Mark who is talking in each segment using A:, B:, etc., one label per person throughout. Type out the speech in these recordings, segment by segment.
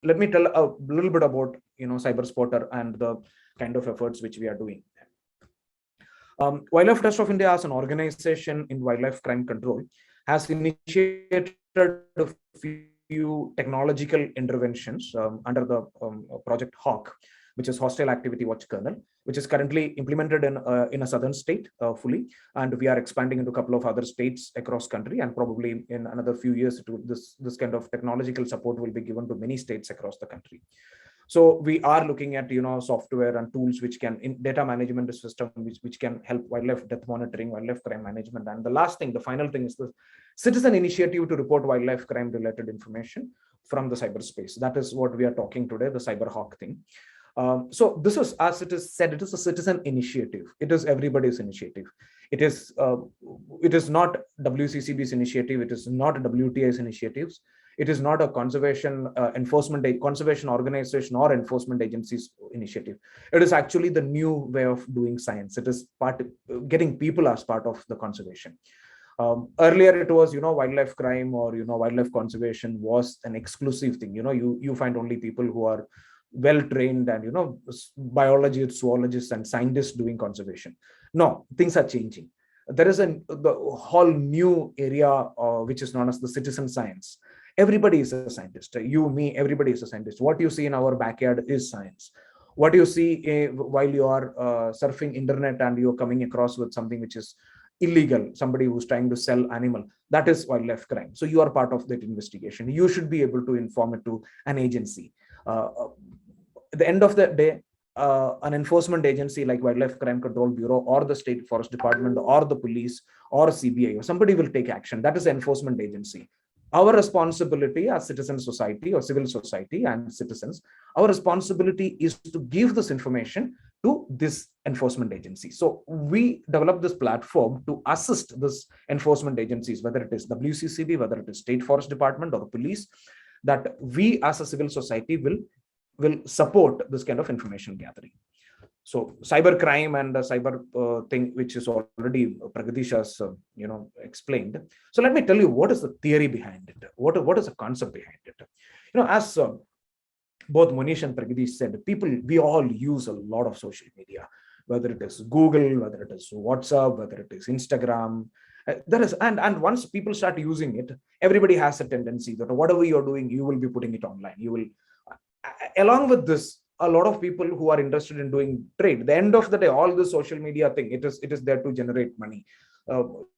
A: let me tell a little bit about Cyber Spotter and the kind of efforts which we are doing. Wildlife Trust of India as an organization in wildlife crime control has initiated a few technological interventions under the Project Hawk, which is Hostile Activity Watch Kernel, which is currently implemented in a southern state fully, and we are expanding into a couple of other states across country, and probably in another few years, this kind of technological support will be given to many states across the country. So we are looking at software and tools which can in data management system which can help wildlife death monitoring, wildlife crime management. And the last thing, the final thing, is the citizen initiative to report wildlife crime related information from the cyberspace. That is what we are talking today, the Cyberhawk thing. So this is, as it is said, it is a citizen initiative. It is everybody's initiative. It is not WCCB's initiative. It is not WTI's initiatives. It is not a conservation organization or enforcement agency's initiative. It is actually the new way of doing science. It is getting people as part of the conservation. Earlier it was wildlife crime or wildlife conservation was an exclusive thing. You find only people who are well trained and biologists, zoologists and scientists doing conservation. No, things are changing. There is the whole new area which is known as the citizen science. Everybody is a scientist. You, me, everybody is a scientist. What you see in our backyard is science. What you see while you are surfing internet and you're coming across with something which is illegal, somebody who's trying to sell animal, that is wildlife crime. So you are part of that investigation. You should be able to inform it to an agency. At the end of the day, an enforcement agency like Wildlife Crime Control Bureau or the State Forest Department or the police or CBI or somebody will take action. That is the enforcement agency. Our responsibility as citizen society or civil society and citizens, our responsibility is to give this information to this enforcement agency. So we developed this platform to assist this enforcement agencies, whether it is WCCB, whether it is State Forest Department or police, that we as a civil society will support this kind of information gathering. So cyber crime and the cyber thing, which is already Pragadish has explained. So let me tell you what is the theory behind it. What is the concept behind it? As both Monish and Pragadish said, we all use a lot of social media, whether it is Google, whether it is WhatsApp, whether it is Instagram. There is, and once people start using it, everybody has a tendency that whatever you're doing, you will be putting it online. You will, along with this, a lot of people who are interested in doing trade, the end of the day, all this social media thing, it is there to generate money.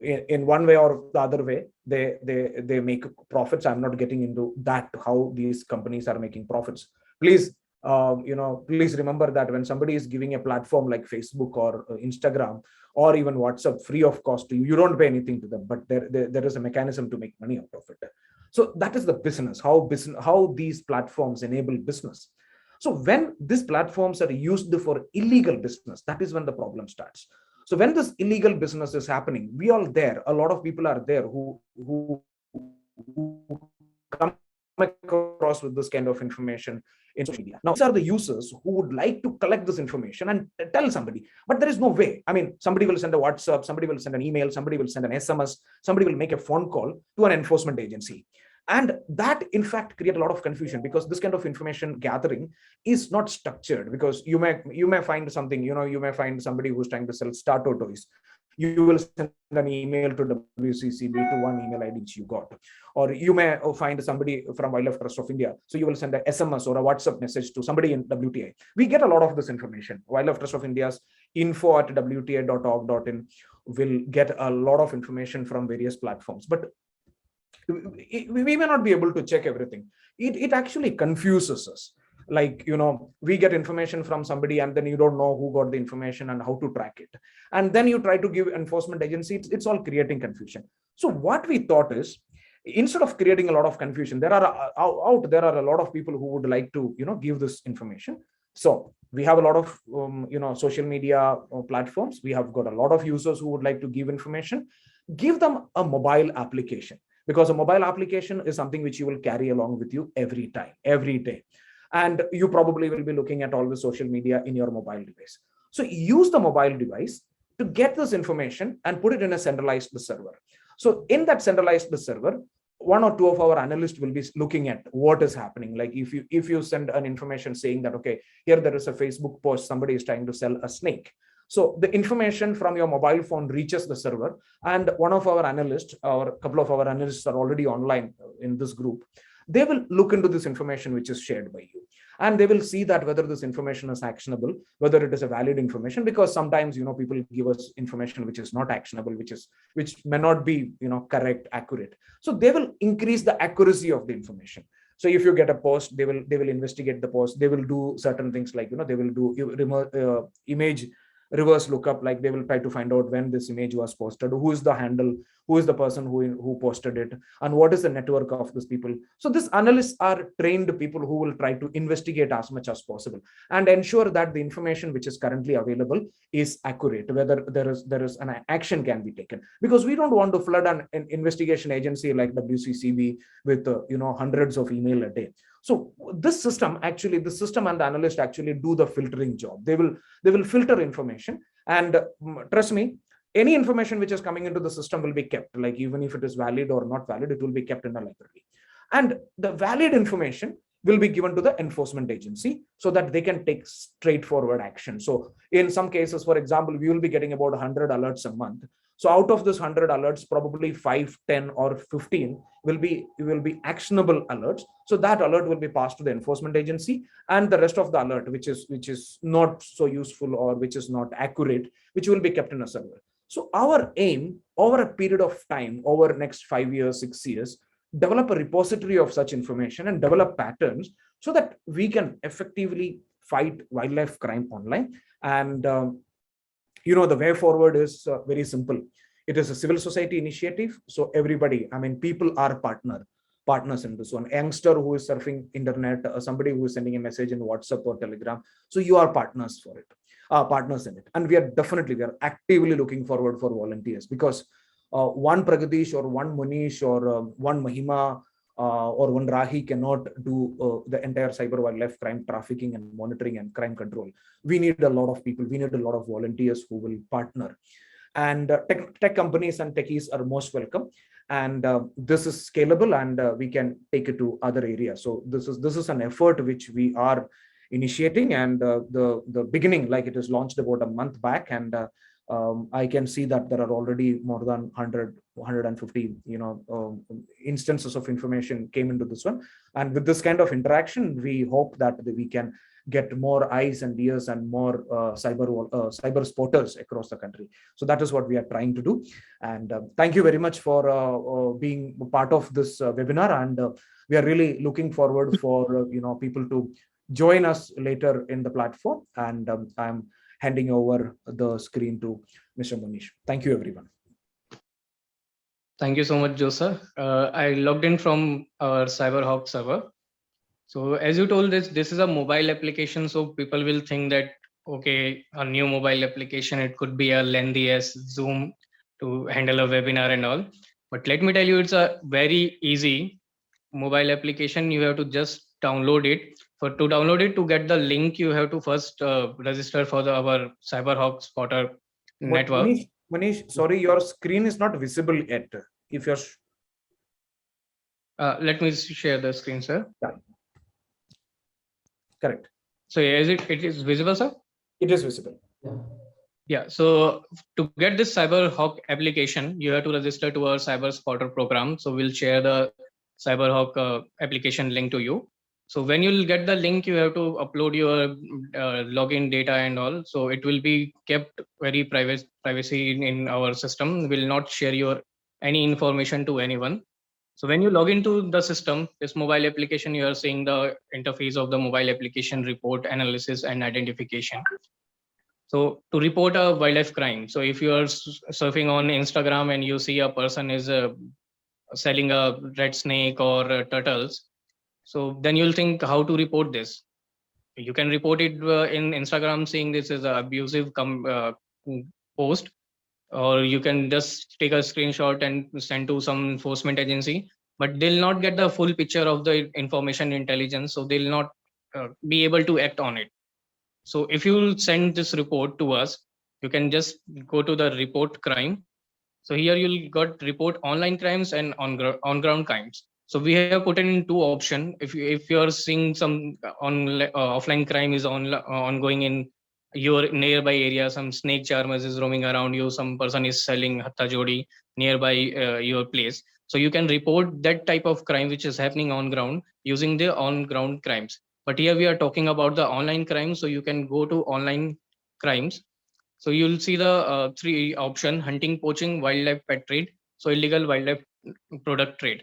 A: In one way or the other way, they make profits. I'm not getting into that, how these companies are making profits. Please, please remember that when somebody is giving a platform like Facebook or Instagram or even WhatsApp free of cost to you, you don't pay anything to them, but there is a mechanism to make money out of it. So that is the business, how these platforms enable business. So when these platforms are used for illegal business, that is when the problem starts. So when this illegal business is happening, we all there, a lot of people are there who come across with this kind of information in social media. Now, these are the users who would like to collect this information and tell somebody, but there is no way. I mean, somebody will send a WhatsApp, somebody will send an email, somebody will send an SMS, somebody will make a phone call to an enforcement agency. And that, in fact, create a lot of confusion, because this kind of information gathering is not structured. Because you may find something, you may find somebody who's trying to sell Stato toys. You will send an email to WCCB to one email ID which you got. Or you may find somebody from Wildlife Trust of India. So you will send a SMS or a WhatsApp message to somebody in WTI. We get a lot of this information. Wildlife Trust of India's info@wti.org.in will get a lot of information from various platforms. But we may not be able to check everything. It actually confuses us. Like, we get information from somebody and then you don't know who got the information and how to track it. And then you try to give enforcement agency, it's all creating confusion. So what we thought is, instead of creating a lot of confusion, there are a lot of people who would like to, give this information. So we have a lot of, social media platforms. We have got a lot of users who would like to give information. Give them a mobile application, because a mobile application is something which you will carry along with you every time, every day. And you probably will be looking at all the social media in your mobile device. So use the mobile device to get this information and put it in a centralized server. So in that centralized server, one or two of our analysts will be looking at what is happening. Like if you send an information saying that, okay, here there is a Facebook post, somebody is trying to sell a snake. So the information from your mobile phone reaches the server, and one of our analysts, or a couple of our analysts are already online in this group. They will look into this information which is shared by you, and they will see that whether this information is actionable, whether it is a valid information, because sometimes, you know, people give us information which is not actionable, which may not be, you know, correct, accurate. So they will increase the accuracy of the information. So if you get a post, they will investigate the post. They will do certain things like, you know, they will do image reverse lookup, like they will try to find out when this image was posted, who is the handle, who is the person who posted it, and what is the network of these people. So these analysts are trained people who will try to investigate as much as possible and ensure that the information which is currently available is accurate, whether there is an action can be taken, because we don't want to flood an investigation agency like WCCB with you know, hundreds of email a day. So this system, actually the system and the analyst actually do the filtering job. They will filter information, and trust me, any information which is coming into the system will be kept, like even if it is valid or not valid, it will be kept in a library, and the valid information will be given to the enforcement agency so that they can take straightforward action. So in some cases, for example, we will be getting about 100 alerts a month. So out of this 100 alerts, probably 5, 10, or 15 will be actionable alerts. So that alert will be passed to the enforcement agency, and the rest of the alert, which is not so useful or which is not accurate, which will be kept in a server. So our aim over a period of time, over next 5 years, 6 years, develop a repository of such information and develop patterns so that we can effectively fight wildlife crime online. And you know, the way forward is very simple. It is a civil society initiative, so everybody, I mean, people are partners in this one. Youngster who is surfing internet, somebody who is sending a message in WhatsApp or Telegram, so you are partners for it, partners in it. And we are actively looking forward for volunteers, because one Pragadish or one Munish or one Mahima or one Rahi cannot do the entire cyber wildlife crime trafficking and monitoring and crime control. We need a lot of people. We need a lot of volunteers who will partner. And tech companies and techies are most welcome. And this is scalable, and we can take it to other areas. So this is an effort which we are initiating, and the beginning, like it is launched about a month back, and I can see that there are already more than 150 instances of information came into this one. And with this kind of interaction, we hope that we can get more eyes and ears and more cyber spotters across the country. So that is what we are trying to do. And thank you very much for being part of this webinar. And we are really looking forward for people to join us later in the platform. And I'm handing over the screen to Mr. Munish. Thank you, everyone.
B: Thank you so much, Joseph. I logged in from our CyberHawk server. So as you told, this is a mobile application. So people will think that, okay, a new mobile application, it could be a lengthy as Zoom to handle a webinar and all. But let me tell you, it's a very easy mobile application. You have to just download it. To download it, to get the link, you have to first register for our CyberHawk Spotter network.
A: Manish, sorry, your screen is not visible yet. If you're
B: let me share the screen, sir.
A: Yeah. Correct.
B: So is it is visible, sir?
A: It is visible.
B: Yeah. So to get this CyberHawk application, you have to register to our Cyber Spotter program. So we'll share the CyberHawk application link to you. So when you'll get the link, you have to upload your login data and all. So it will be kept very privacy in our system. Will not share your any information to anyone. So when you log into the system, this mobile application, you are seeing the interface of the mobile application, report, analysis, and identification. So to report a wildlife crime, so if you are surfing on Instagram and you see a person is selling a red snake or turtles, so then you'll think how to report this. You can report it in Instagram saying this is an abusive post, or you can just take a screenshot and send to some enforcement agency, but they'll not get the full picture of the information intelligence, so they'll not be able to act on it. So if you send this report to us, you can just go to the report crime, So here you'll got report online crimes and on ground crimes. So we have put in two option. If you're seeing some offline crime is ongoing in your nearby area, some snake charmers is roaming around you, some person is selling hatta jodi nearby your place. So you can report that type of crime which is happening on ground using the on ground crimes. But here we are talking about the online crimes. So you can go to online crimes. So you'll see the three option: hunting, poaching, wildlife pet trade. So illegal wildlife product trade.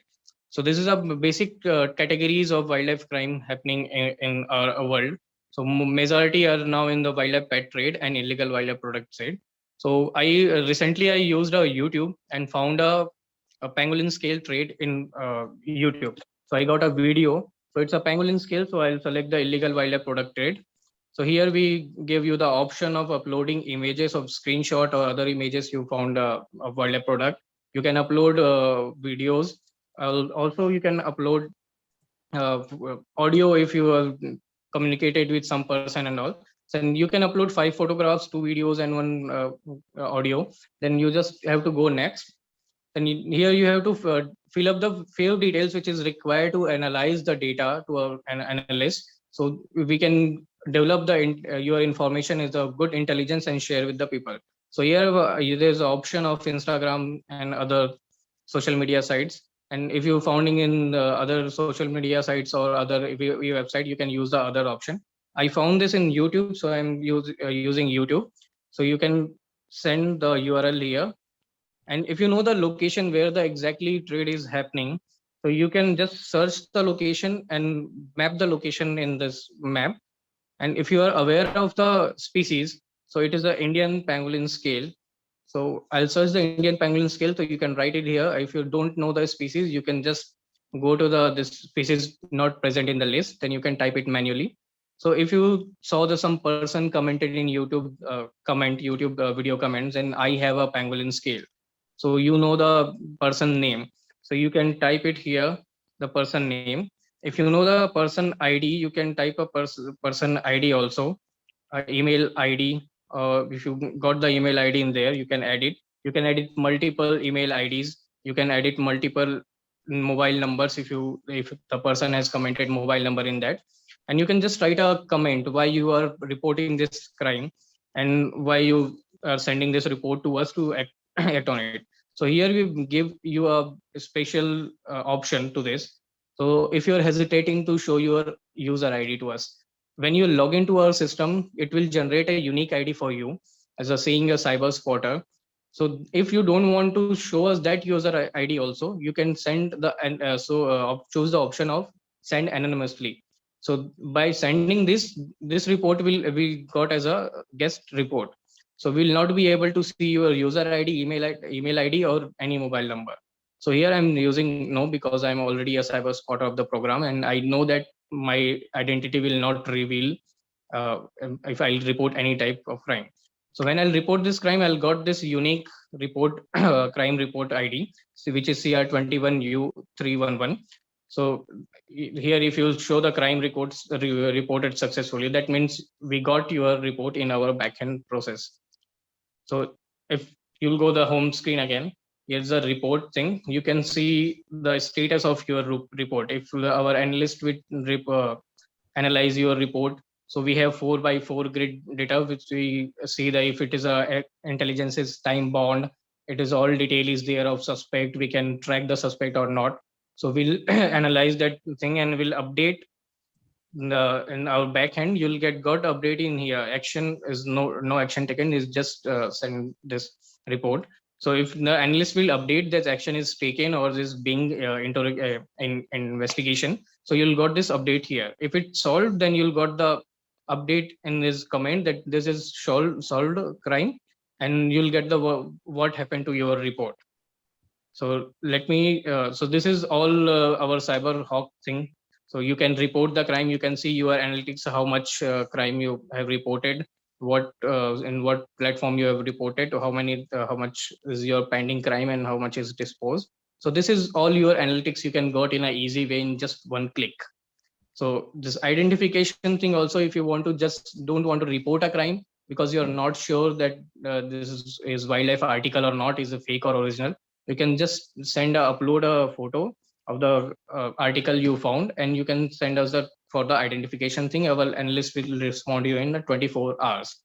B: So this is a basic categories of wildlife crime happening in our world. So majority are now in the wildlife pet trade and illegal wildlife product trade. So I recently I used a YouTube and found a pangolin scale trade in YouTube. So I got a video. So it's a pangolin scale. So I'll select the illegal wildlife product trade. So here we give you the option of uploading images of screenshot or other images you found of wildlife product. You can upload videos. Also, you can upload audio if you have communicated with some person and all. So you can upload 5 photographs, 2 videos, and 1 audio. Then you just have to go next. Then here you have to fill up the few details which is required to analyze the data to an analyst. So we can develop your information is a good intelligence and share with the people. So here there's an option of Instagram and other social media sites. And if you're founding in other social media sites or other website, you can use the other option. I found this in YouTube, so I'm using YouTube. So you can send the URL here, and if you know the location where the exactly trade is happening, so you can just search the location and map the location in this map. And if you are aware of the species, so it is the Indian pangolin scale. So I'll search the Indian pangolin scale, so you can write it here. If you don't know the species, you can just go to this species not present in the list, then you can type it manually. So if you saw some person commented in YouTube video comments, and I have a pangolin scale, so you know the person name. So you can type it here, the person name. If you know the person ID, you can type a person ID also, email ID. If you got the email ID in there, you can edit. You can edit multiple email IDs. You can edit multiple mobile numbers if the person has commented mobile number in that. And you can just write a comment why you are reporting this crime and why you are sending this report to us to act on it. So here we give you a special option to this. So if you're hesitating to show your user ID to us, when you log into our system, it will generate a unique ID for you as a seeing a cyber spotter. So if you don't want to show us that user ID also, you can send the choose the option of send anonymously. So by sending this report will we got as a guest report. So we'll not be able to see your user ID, email ID, or any mobile number. So here I'm using no because I'm already a cyber spotter of the program, and I know that my identity will not reveal if I'll report any type of crime. So when I'll report this crime, I'll got this unique report crime report ID, which is CR21U311. So here, if you show the crime records reported successfully, that means we got your report in our backend process. So if you'll go the home screen again, here's the report thing. You can see the status of your report. If our analyst will analyze your report, so we have 4x4 grid data, which we see that if it is a intelligence is time bound, it is all detail is there of suspect. We can track the suspect or not. So we'll analyze that thing and we'll update in our backend. You'll got update in here. Action is no action taken, is just send this report. So if the analyst will update that action is taken or is being in investigation, so you'll got this update here. If it's solved, then you'll got the update in this comment that this is solved crime, and you'll get the what happened to your report. So let me. So this is all our CyberHawk thing. So you can report the crime. You can see your analytics, how much crime you have reported, what in what platform you have reported, how much is your pending crime, and how much is disposed. So this is all your analytics you can got in an easy way in just one click. So this identification thing also, if you want to just don't want to report a crime, because you're not sure that this is wildlife article or not, is a fake or original, you can just upload a photo of the article you found, and you can send us for the identification thing. Our analyst will respond to you in 24 hours.